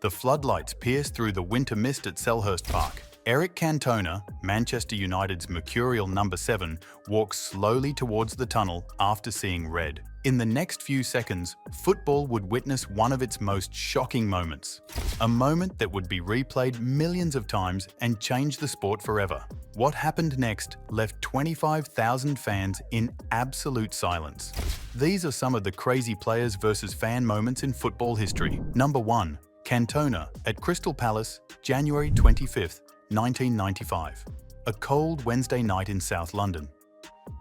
The floodlights pierce through the winter mist at Selhurst Park. Eric Cantona, Manchester United's mercurial number 7, walks slowly towards the tunnel after seeing red. In the next few seconds, football would witness one of its most shocking moments. A moment that would be replayed millions of times and change the sport forever. What happened next left 25,000 fans in absolute silence. These are some of the crazy players versus fan moments in football history. Number 1. Cantona at Crystal Palace, January 25th, 1995. A cold Wednesday night in South London.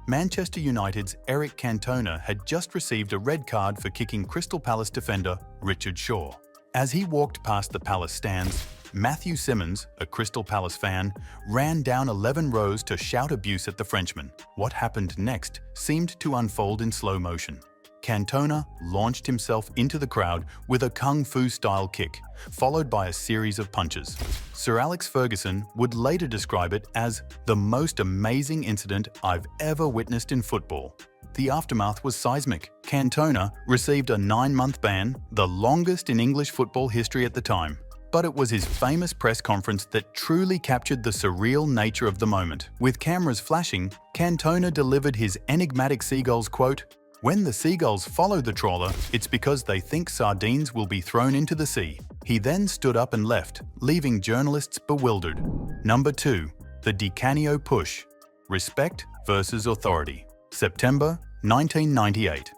Manchester United's Eric Cantona had just received a red card for kicking Crystal Palace defender Richard Shaw. As he walked past the Palace stands, Matthew Simmons, a Crystal Palace fan, ran down 11 rows to shout abuse at the Frenchman. What happened next seemed to unfold in slow motion. Cantona launched himself into the crowd with a kung fu-style kick, followed by a series of punches. Sir Alex Ferguson would later describe it as the most amazing incident I've ever witnessed in football. The aftermath was seismic. Cantona received a 9-month ban, the longest in English football history at the time. But it was his famous press conference that truly captured the surreal nature of the moment. With cameras flashing, Cantona delivered his enigmatic Seagulls quote, "When the seagulls follow the trawler, it's because they think sardines will be thrown into the sea." He then stood up and left, leaving journalists bewildered. Number 2. The Di Canio push. Respect versus authority. September 1998.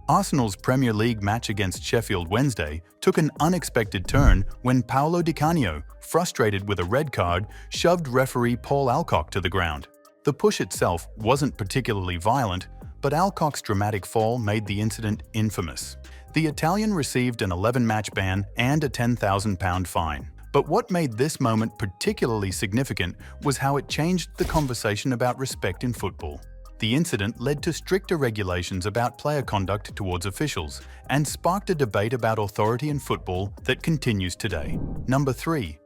Arsenal's Premier League match against Sheffield Wednesday took an unexpected turn when Paolo Di Canio, frustrated with a red card, shoved referee Paul Alcock to the ground. The push itself wasn't particularly violent, but Alcock's dramatic fall made the incident infamous. The Italian received an 11-match ban and a £10,000 fine. But what made this moment particularly significant was how it changed the conversation about respect in football. The incident led to stricter regulations about player conduct towards officials and sparked a debate about authority in football that continues today. Number 3.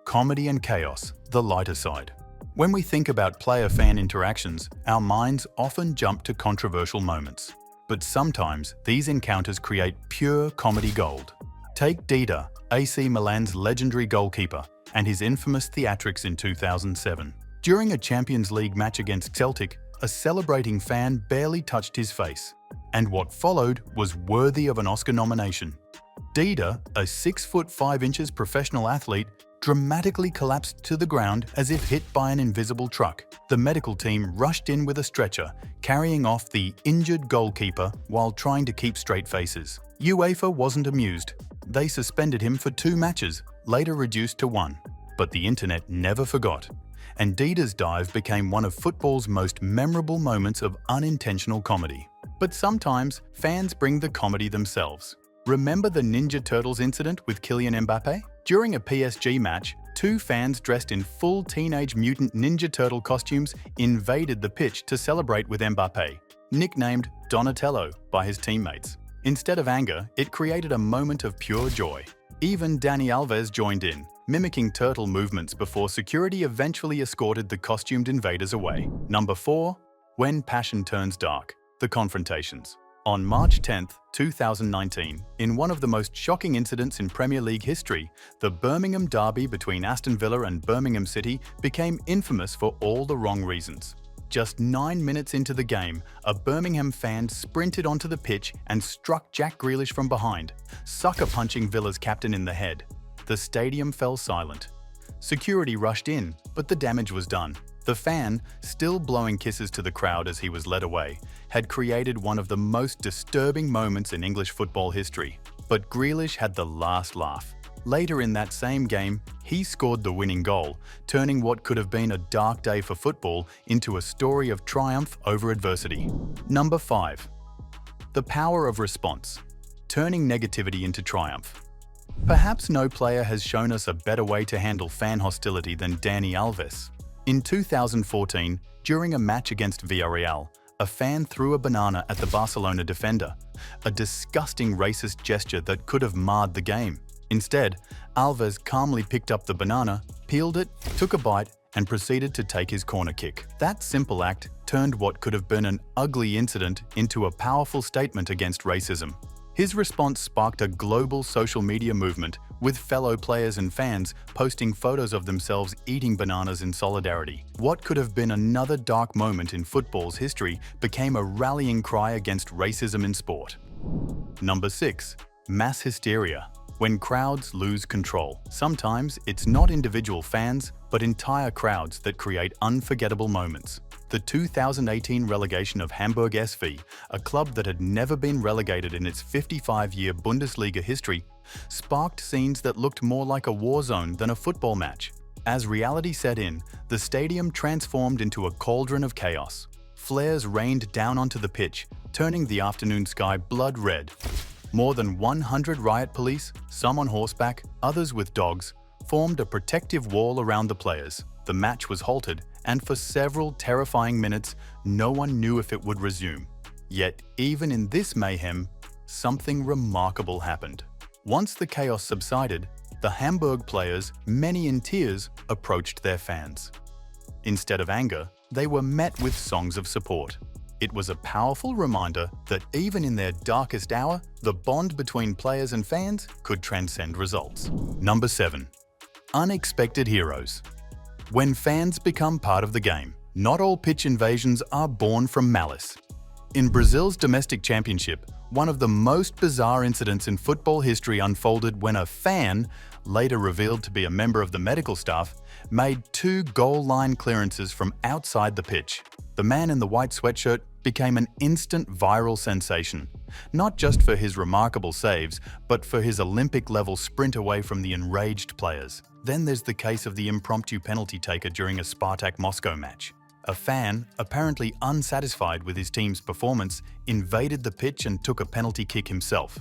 Comedy and chaos, the lighter side. When we think about player-fan interactions, our minds often jump to controversial moments. But sometimes these encounters create pure comedy gold. Take Dida, AC Milan's legendary goalkeeper, and his infamous theatrics in 2007. During a Champions League match against Celtic, a celebrating fan barely touched his face. And what followed was worthy of an Oscar nomination. Dida, a 6'5" professional athlete, dramatically collapsed to the ground as if hit by an invisible truck. The medical team rushed in with a stretcher, carrying off the injured goalkeeper while trying to keep straight faces. UEFA wasn't amused. They suspended him for 2 matches, later reduced to 1. But the internet never forgot, and Dida's dive became one of football's most memorable moments of unintentional comedy. But sometimes, fans bring the comedy themselves. Remember the Ninja Turtles incident with Kylian Mbappé? During a PSG match, 2 fans dressed in full Teenage Mutant Ninja Turtle costumes invaded the pitch to celebrate with Mbappé, nicknamed Donatello by his teammates. Instead of anger, it created a moment of pure joy. Even Dani Alves joined in, mimicking turtle movements before security eventually escorted the costumed invaders away. Number 4. When passion turns dark, the confrontations. On March 10, 2019, in one of the most shocking incidents in Premier League history, the Birmingham derby between Aston Villa and Birmingham City became infamous for all the wrong reasons. Just 9 minutes into the game, a Birmingham fan sprinted onto the pitch and struck Jack Grealish from behind, sucker-punching Villa's captain in the head. The stadium fell silent. Security rushed in, but the damage was done. The fan, still blowing kisses to the crowd as he was led away, had created one of the most disturbing moments in English football history. But Grealish had the last laugh. Later in that same game, he scored the winning goal, turning what could have been a dark day for football into a story of triumph over adversity. Number 5. The power of response, turning negativity into triumph. Perhaps no player has shown us a better way to handle fan hostility than Dani Alves. In 2014, during a match against Villarreal, a fan threw a banana at the Barcelona defender, a disgusting racist gesture that could have marred the game. Instead, Alves calmly picked up the banana, peeled it, took a bite, and proceeded to take his corner kick. That simple act turned what could have been an ugly incident into a powerful statement against racism. His response sparked a global social media movement with fellow players and fans posting photos of themselves eating bananas in solidarity. What could have been another dark moment in football's history became a rallying cry against racism in sport. Number 6. Mass hysteria. When crowds lose control. Sometimes it's not individual fans, but entire crowds that create unforgettable moments. The 2018 relegation of Hamburg SV, a club that had never been relegated in its 55-year Bundesliga history, sparked scenes that looked more like a war zone than a football match. As reality set in, the stadium transformed into a cauldron of chaos. Flares rained down onto the pitch, turning the afternoon sky blood red. More than 100 riot police, some on horseback, others with dogs, formed a protective wall around the players. The match was halted, and for several terrifying minutes, no one knew if it would resume. Yet, even in this mayhem, something remarkable happened. Once the chaos subsided, the Hamburg players, many in tears, approached their fans. Instead of anger, they were met with songs of support. It was a powerful reminder that even in their darkest hour, the bond between players and fans could transcend results. Number 7. Unexpected heroes. When fans become part of the game, not all pitch invasions are born from malice. In Brazil's domestic championship, one of the most bizarre incidents in football history unfolded when a fan, later revealed to be a member of the medical staff, made 2 goal line clearances from outside the pitch. The man in the white sweatshirt became an instant viral sensation, not just for his remarkable saves, but for his Olympic-level sprint away from the enraged players. Then there's the case of the impromptu penalty taker during a Spartak Moscow match. A fan, apparently unsatisfied with his team's performance, invaded the pitch and took a penalty kick himself.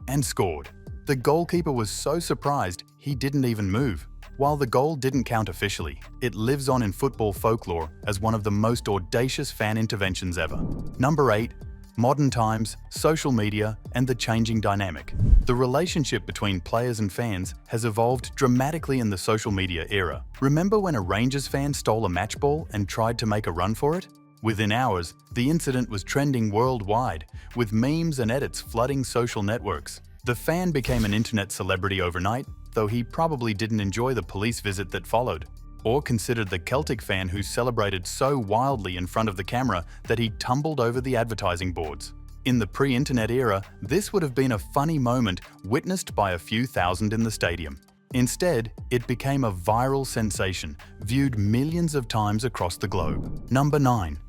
And scored. The goalkeeper was so surprised, he didn't even move. While the goal didn't count officially, it lives on in football folklore as one of the most audacious fan interventions ever. Number 8. Modern times, social media, and the changing dynamic. The relationship between players and fans has evolved dramatically in the social media era. Remember when a Rangers fan stole a match ball and tried to make a run for it? Within hours, the incident was trending worldwide, with memes and edits flooding social networks. The fan became an internet celebrity overnight, though he probably didn't enjoy the police visit that followed. Or considered the Celtic fan who celebrated so wildly in front of the camera that he tumbled over the advertising boards. In the pre-internet era, this would have been a funny moment witnessed by a few thousand in the stadium. Instead, it became a viral sensation, viewed millions of times across the globe. Number 9.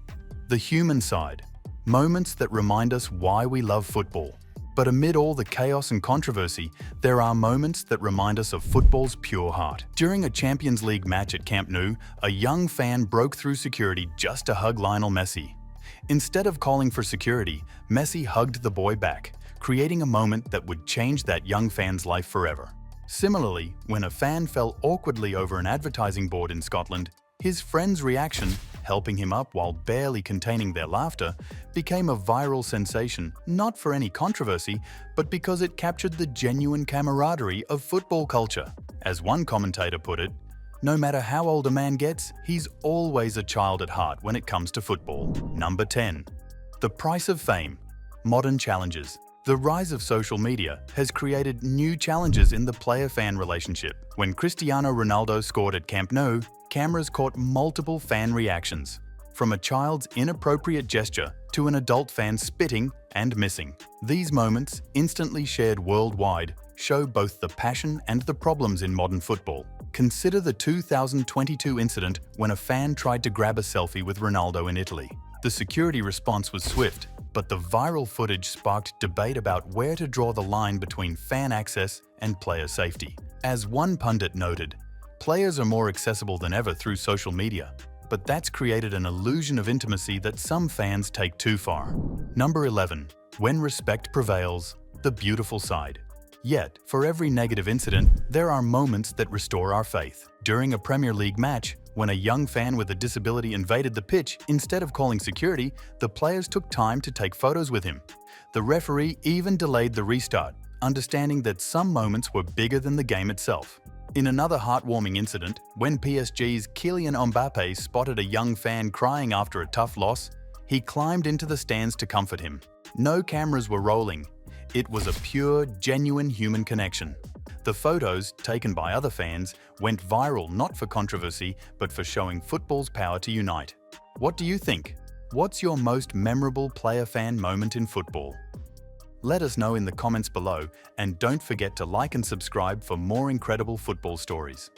The human side. Moments that remind us why we love football. But amid all the chaos and controversy, there are moments that remind us of football's pure heart. During a Champions League match at Camp Nou, a young fan broke through security just to hug Lionel Messi. Instead of calling for security, Messi hugged the boy back, creating a moment that would change that young fan's life forever. Similarly, when a fan fell awkwardly over an advertising board in Scotland, his friend's reaction, helping him up while barely containing their laughter, became a viral sensation, not for any controversy, but because it captured the genuine camaraderie of football culture. As one commentator put it, "No matter how old a man gets, he's always a child at heart when it comes to football." Number 10. The price of fame. Modern challenges. The rise of social media has created new challenges in the player-fan relationship. When Cristiano Ronaldo scored at Camp Nou, cameras caught multiple fan reactions, from a child's inappropriate gesture to an adult fan spitting and missing. These moments, instantly shared worldwide, show both the passion and the problems in modern football. Consider the 2022 incident when a fan tried to grab a selfie with Ronaldo in Italy. The security response was swift, but the viral footage sparked debate about where to draw the line between fan access and player safety. As one pundit noted, players are more accessible than ever through social media, but that's created an illusion of intimacy that some fans take too far. Number 11. When respect prevails, the beautiful side. Yet, for every negative incident, there are moments that restore our faith. During a Premier League match, when a young fan with a disability invaded the pitch, instead of calling security, the players took time to take photos with him. The referee even delayed the restart, understanding that some moments were bigger than the game itself. In another heartwarming incident, when PSG's Kylian Mbappé spotted a young fan crying after a tough loss, he climbed into the stands to comfort him. No cameras were rolling. It was a pure, genuine human connection. The photos, taken by other fans, went viral not for controversy, but for showing football's power to unite. What do you think? What's your most memorable player-fan moment in football? Let us know in the comments below, and don't forget to like and subscribe for more incredible football stories.